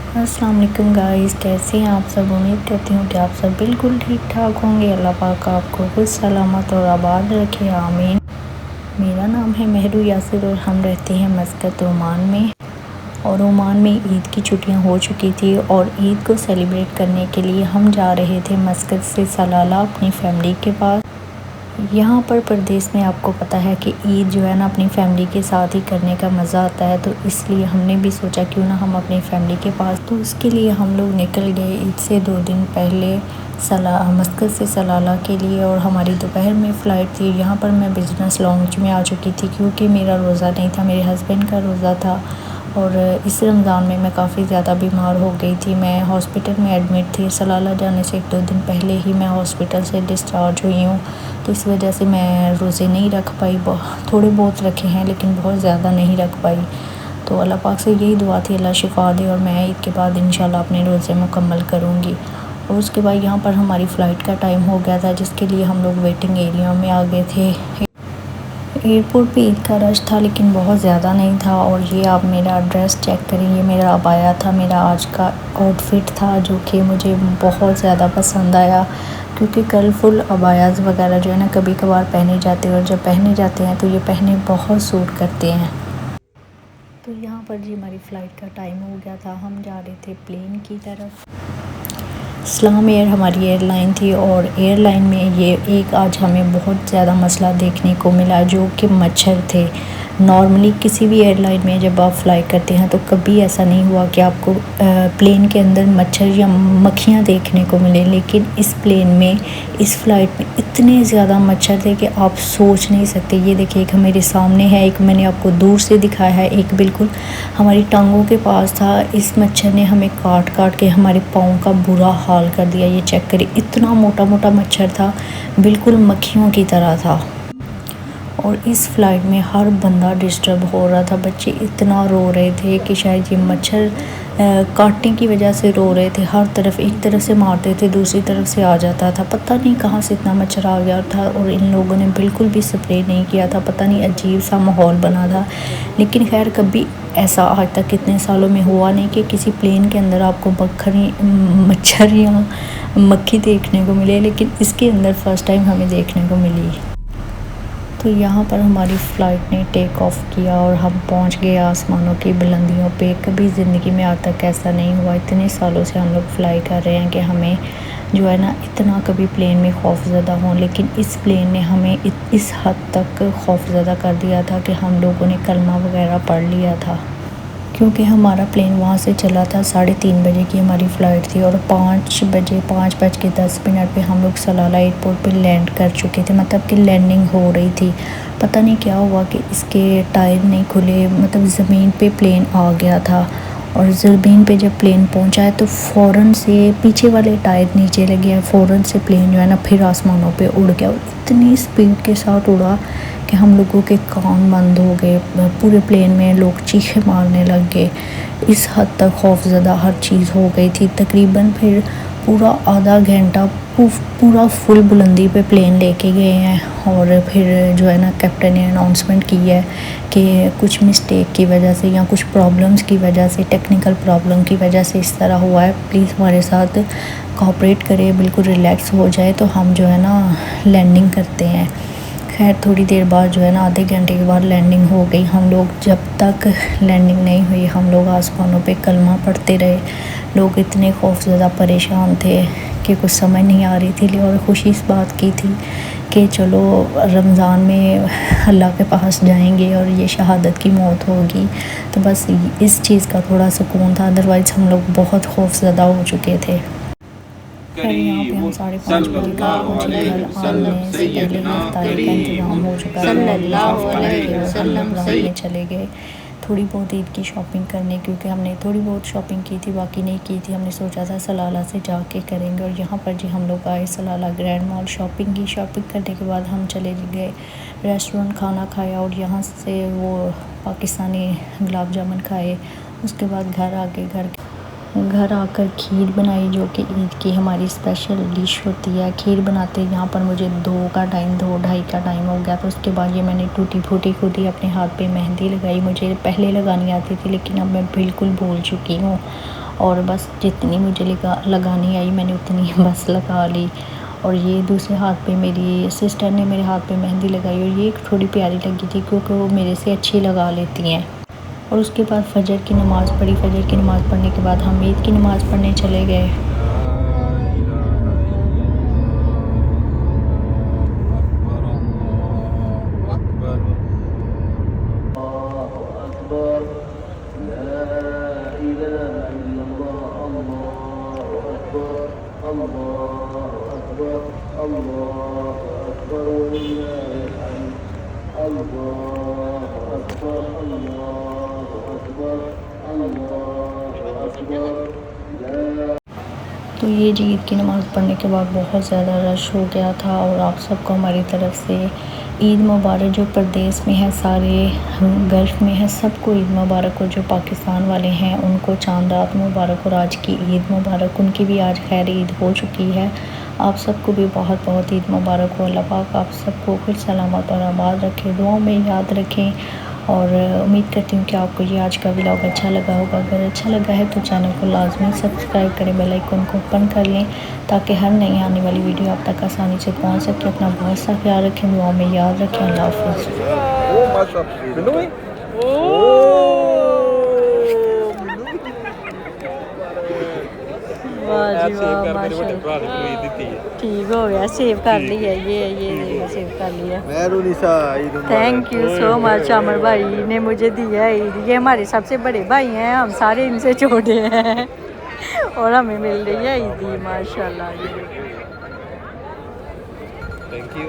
अस्सलाम वालेकुम गाइस, कैसे हैं आप सब। उम्मीद करती हूँ कि आप सब बिल्कुल ठीक ठाक होंगे। अल्लाह पाक आपको खुद सलामत और आबाद रखे, आमीन। मेरा नाम है महरू यासिर और हम रहते हैं मस्कत ओमान में। और ओमान में ईद की छुट्टियां हो चुकी थी और ईद को सेलिब्रेट करने के लिए हम जा रहे थे मस्कत से सलाला अपनी फैमिली के पास। यहाँ पर परदेस में आपको पता है कि ईद जो है ना अपनी फैमिली के साथ ही करने का मज़ा आता है, तो इसलिए हमने भी सोचा क्यों ना हम अपनी फैमिली के पास, तो उसके लिए हम लोग निकल गए ईद से 2 दिन पहले मस्कत से सलाला के लिए। और हमारी दोपहर में फ़्लाइट थी। यहाँ पर मैं बिज़नेस लॉन्च में आ चुकी थी क्योंकि मेरा रोज़ा नहीं था, मेरे हस्बैंड का रोज़ा था। और इस रमज़ान में मैं काफ़ी ज़्यादा बीमार हो गई थी, मैं हॉस्पिटल में एडमिट थी। सलाला जाने से 1-2 दिन पहले ही मैं हॉस्पिटल से डिस्चार्ज हुई हूँ, तो इस वजह से मैं रोज़े नहीं रख पाई। थोड़े बहुत रखे हैं लेकिन बहुत ज़्यादा नहीं रख पाई। तो अल्लाह पाक से यही दुआ थी अल्लाह शिफा दे और मैं ईद के बाद इंशाल्लाह अपने रोज़े मुकम्मल करूँगी। और उसके बाद यहाँ पर हमारी फ़्लाइट का टाइम हो गया था, जिसके लिए हम लोग वेटिंग एरिया में आ गए थे। एयरपोर्ट पे ईद का रश था लेकिन बहुत ज़्यादा नहीं था। और ये आप मेरा ड्रेस चेक करें, ये मेरा अबाया था, मेरा आज का आउटफिट था जो कि मुझे बहुत ज़्यादा पसंद आया, क्योंकि कलरफुल अबायाज़ वगैरह जो है ना कभी कभार पहने जाते हैं और जब पहने जाते हैं तो ये पहने बहुत सूट करते हैं। तो यहाँ पर जी हमारी फ़्लाइट का टाइम हो गया था, हम जा रहे थे प्लेन की तरफ। इस्लाम एयर हमारी एयरलाइन थी और एयरलाइन में ये एक आज हमें बहुत ज़्यादा मसला देखने को मिला जो कि मच्छर थे। नॉर्मली किसी भी एयरलाइन में जब आप फ्लाई करते हैं तो कभी ऐसा नहीं हुआ कि आपको प्लेन के अंदर मच्छर या मक्खियाँ देखने को मिले, लेकिन इस प्लेन में, इस फ़्लाइट में इतने ज़्यादा मच्छर थे कि आप सोच नहीं सकते। ये देखिए, एक मेरे सामने है, एक मैंने आपको दूर से दिखाया है, एक बिल्कुल हमारी टांगों के पास था। इस मच्छर ने हमें काट काट के हमारे पाँव का बुरा हाल कर दिया। ये चेक करिए, इतना मोटा मोटा मच्छर था, बिल्कुल मक्खियों की तरह था। और इस फ़्लाइट में हर बंदा डिस्टर्ब हो रहा था। बच्चे इतना रो रहे थे कि शायद ये मच्छर काटने की वजह से रो रहे थे। हर तरफ, एक तरफ से मारते थे दूसरी तरफ से आ जाता था, पता नहीं कहाँ से इतना मच्छर आ गया था। और इन लोगों ने बिल्कुल भी स्प्रे नहीं किया था, पता नहीं अजीब सा माहौल बना था। लेकिन खैर कभी ऐसा आज तक कितने सालों में हुआ नहीं कि किसी प्लेन के अंदर आपको मच्छर या मक्खी देखने को मिले, लेकिन इसके अंदर फ़र्स्ट टाइम हमें देखने को मिली। तो यहाँ पर हमारी फ़्लाइट ने टेक ऑफ़ किया और हम पहुँच गए आसमानों की बुलंदियों पे। कभी ज़िंदगी में आज तक ऐसा नहीं हुआ, इतने सालों से हम लोग फ़्लाई कर रहे हैं कि हमें जो है ना इतना कभी प्लेन में खौफज़दा हों, लेकिन इस प्लेन ने हमें इस हद तक खौफज़दा कर दिया था कि हम लोगों ने कलमा वगैरह पढ़ लिया था। क्योंकि हमारा प्लेन वहाँ से चला था 3:30 बजे की हमारी फ़्लाइट थी और 5:10 पे हम लोग सलाला एयरपोर्ट पे लैंड कर चुके थे, मतलब कि लैंडिंग हो रही थी। पता नहीं क्या हुआ कि इसके टायर नहीं खुले, मतलब ज़मीन पे प्लेन आ गया था। और ज़मीन पे जब प्लेन पहुंचा है तो फ़ौरन से पीछे वाले टायर नीचे लगे हैं, फ़ौरन से प्लेन जो है ना फिर आसमानों पे उड़ गया। और इतनी स्पीड के साथ उड़ा कि हम लोगों के कान बंद हो गए। पूरे प्लेन में लोग चीखें मारने लग गए। इस हद तक खौफज़दा हर चीज़ हो गई थी। तकरीबन फिर पूरा आधा घंटा पूरा फुल बुलंदी पे प्लेन लेके गए हैं। और फिर जो है ना कैप्टन ने अनाउंसमेंट की है कि कुछ मिस्टेक की वजह से या कुछ प्रॉब्लम्स की वजह से, टेक्निकल प्रॉब्लम की वजह से इस तरह हुआ है। प्लीज़ हमारे साथ कोऑपरेट करें, बिल्कुल रिलैक्स हो जाए तो हम जो है ना लैंडिंग करते हैं। खैर थोड़ी देर बाद जो है ना, आधे घंटे के बाद लैंडिंग हो गई। हम लोग जब तक लैंडिंग नहीं हुई हम लोग आसमानों पे कलमा पढ़ते रहे। लोग इतने खौफज़दा परेशान थे कि कुछ समझ नहीं आ रही थी। और खुशी इस बात की थी कि चलो रमज़ान में अल्लाह के पास जाएंगे और ये शहादत की मौत होगी, तो बस इस चीज़ का थोड़ा सुकून था। अदरवाइज़ हम लोग बहुत खौफज़दा हो चुके थे। खैर यहाँ पे हम 5:30 बजे घर पहुँचे। घर आने से पहले ही इफ्तारी का इंतज़ाम हो चुका था। हम रात में चले गए थोड़ी बहुत ईद की शॉपिंग करने, क्योंकि हमने थोड़ी बहुत शॉपिंग की थी, बाकी नहीं की थी। हमने सोचा था सलाला से जाके करेंगे। और यहाँ पर जी हम लोग आए सलाला ग्रैंड मॉल, शॉपिंग की। शॉपिंग करने के बाद हम चले गए रेस्टोरेंट, खाना खाया और यहाँ से वो पाकिस्तानी गुलाब जामुन खाए। उसके बाद घर आकर खीर बनाई जो कि ईद की हमारी स्पेशल डिश होती है। खीर बनाते यहाँ पर मुझे 2-2:30 का टाइम हो गया। तो उसके बाद ये मैंने टूटी फूटी खुद ही अपने हाथ पे मेहंदी लगाई। मुझे पहले लगानी आती थी लेकिन अब मैं बिल्कुल भूल चुकी हूँ। और बस जितनी मुझे लगानी आई मैंने उतनी बस लगा ली। और ये दूसरे हाथ पे मेरी सिस्टर ने मेरे हाथ पे मेहंदी लगाई और ये थोड़ी प्यारी लगी थी क्योंकि वो मेरे से अच्छी लगा लेती हैं। और उसके बाद फजर की नमाज़ पढ़ी। फजर की नमाज़ पढ़ने के बाद हम ईद की नमाज़ पढ़ने चले गए। तो ये जी ईद की नमाज़ पढ़ने के बाद बहुत ज़्यादा रश हो गया था। और आप सबको हमारी तरफ से ईद मुबारक। जो प्रदेश में है, सारे गल्फ़ में है, सबको ईद मुबारक। और जो पाकिस्तान वाले हैं उनको चांद रात मुबारक और आज की ईद मुबारक। उनकी भी आज खैर ईद हो चुकी है। आप सबको भी बहुत बहुत ईद मुबारक हो। अल्लाह पाक आप सबको खुश सलामत और आबाद रखें, दुआओं में याद रखें। और उम्मीद करती हूँ कि आपको ये आज का व्लॉग अच्छा लगा होगा। अगर अच्छा लगा है तो चैनल को लाजमी सब्सक्राइब करें, बेल आइकन को ओपन कर लें ताकि हर नई आने वाली वीडियो आप तक आसानी से पहुँच सके। अपना बहुत सा ख्याल रखें, दुआओं में याद रखें। अल्लाह हाफ़िज़। ठीक हो गया, सेव कर लिया। ये सेव कर लिया। Thank you so much. Amar भाई ने मुझे दिया है। ये हमारे सबसे बड़े भाई हैं, हम सारे इनसे छोटे हैं और हमें मिल रही है ईदी माशाल्लाह। Thank you.